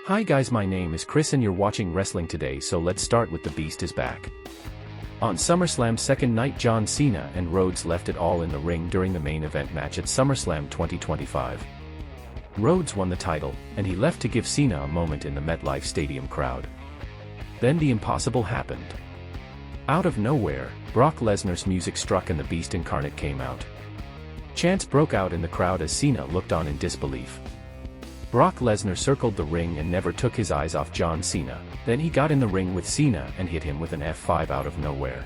Hi guys, my name is Chris and you're watching Wrestling Today, so let's start with The Beast is back. On SummerSlam's second night, John Cena and Rhodes left it all in the ring during the main event match at SummerSlam 2025. Rhodes won the title, and he left to give Cena a moment in the MetLife Stadium crowd. Then the impossible happened. Out of nowhere, Brock Lesnar's music struck and the Beast incarnate came out. Chants broke out in the crowd as Cena looked on in disbelief. Brock Lesnar circled the ring and never took his eyes off John Cena. Then he got in the ring with Cena and hit him with an F5 out of nowhere.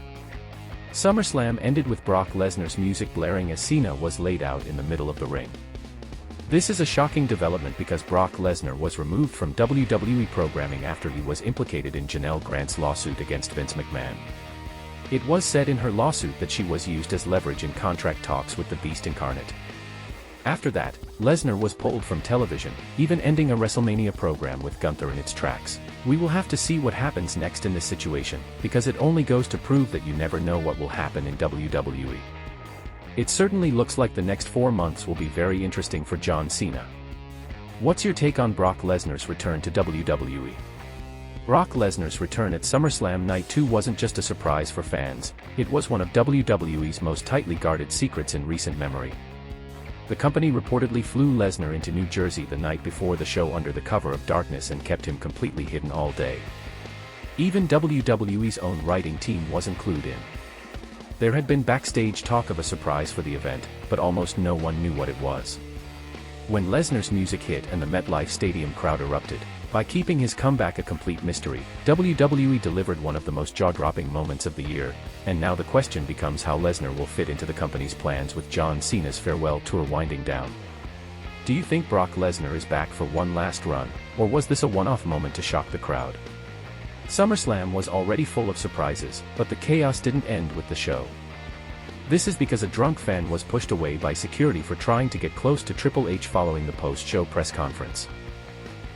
SummerSlam ended with Brock Lesnar's music blaring as Cena was laid out in the middle of the ring. This is a shocking development because Brock Lesnar was removed from WWE programming after he was implicated in Janelle Grant's lawsuit against Vince McMahon. It was said in her lawsuit that she was used as leverage in contract talks with the Beast incarnate. After that, Lesnar was pulled from television, even ending a WrestleMania program with Gunther in its tracks. We will have to see what happens next in this situation, because it only goes to prove that you never know what will happen in WWE. It certainly looks like the next 4 months will be very interesting for John Cena. What's your take on Brock Lesnar's return to WWE? Brock Lesnar's return at SummerSlam Night 2 wasn't just a surprise for fans, it was one of WWE's most tightly guarded secrets in recent memory. The company reportedly flew Lesnar into New Jersey the night before the show under the cover of darkness and kept him completely hidden all day. Even WWE's own writing team wasn't clued in. There had been backstage talk of a surprise for the event, but almost no one knew what it was. When Lesnar's music hit and the MetLife Stadium crowd erupted, by keeping his comeback a complete mystery, WWE delivered one of the most jaw-dropping moments of the year, and now the question becomes how Lesnar will fit into the company's plans with John Cena's farewell tour winding down. Do you think Brock Lesnar is back for one last run, or was this a one-off moment to shock the crowd? SummerSlam was already full of surprises, but the chaos didn't end with the show. This is because a drunk fan was pushed away by security for trying to get close to Triple H following the post-show press conference.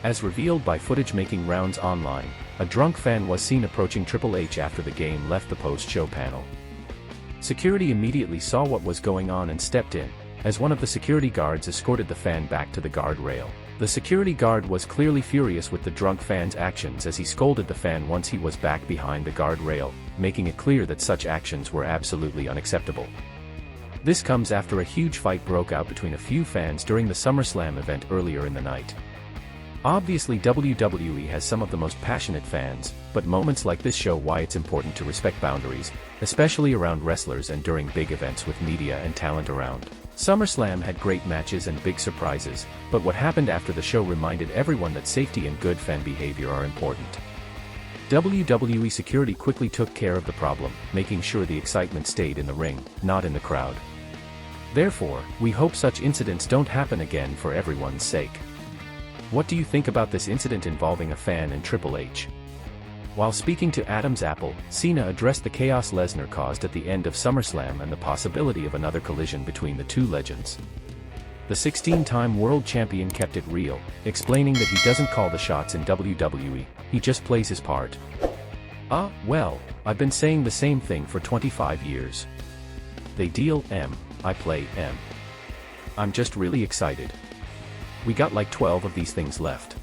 As revealed by footage making rounds online, a drunk fan was seen approaching Triple H after the game left the post-show panel. Security immediately saw what was going on and stepped in, as one of the security guards escorted the fan back to the guardrail. The security guard was clearly furious with the drunk fan's actions as he scolded the fan once he was back behind the guardrail, making it clear that such actions were absolutely unacceptable. This comes after a huge fight broke out between a few fans during the SummerSlam event earlier in the night. Obviously WWE has some of the most passionate fans, but moments like this show why it's important to respect boundaries, especially around wrestlers and during big events with media and talent around. SummerSlam had great matches and big surprises, but what happened after the show reminded everyone that safety and good fan behavior are important. WWE security quickly took care of the problem, making sure the excitement stayed in the ring, not in the crowd. Therefore, we hope such incidents don't happen again for everyone's sake. What do you think about this incident involving a fan and Triple H? While speaking to Adam's Apple, Cena addressed the chaos Lesnar caused at the end of SummerSlam and the possibility of another collision between the two legends. The 16-time world champion kept it real, explaining that he doesn't call the shots in WWE, he just plays his part. Well, I've been saying the same thing for 25 years. They deal M, I play M. I'm just really excited. We got like 12 of these things left.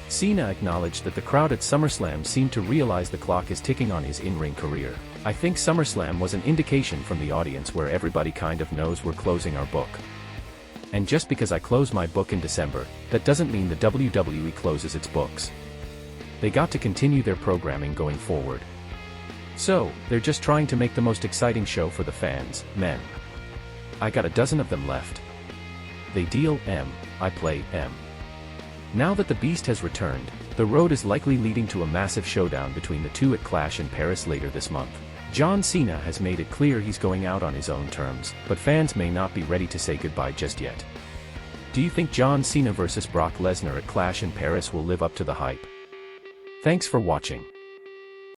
Cena acknowledged that the crowd at SummerSlam seemed to realize the clock is ticking on his in-ring career. I think SummerSlam was an indication from the audience where everybody kind of knows we're closing our book. And just because I close my book in December, that doesn't mean the WWE closes its books. They got to continue their programming going forward. So, they're just trying to make the most exciting show for the fans, men. I got a dozen of them left. They deal M, I play M. Now that the Beast has returned, the road is likely leading to a massive showdown between the two at Clash in Paris later this month. John Cena has made it clear he's going out on his own terms, but fans may not be ready to say goodbye just yet. Do you think John Cena vs. Brock Lesnar at Clash in Paris will live up to the hype? Thanks for watching.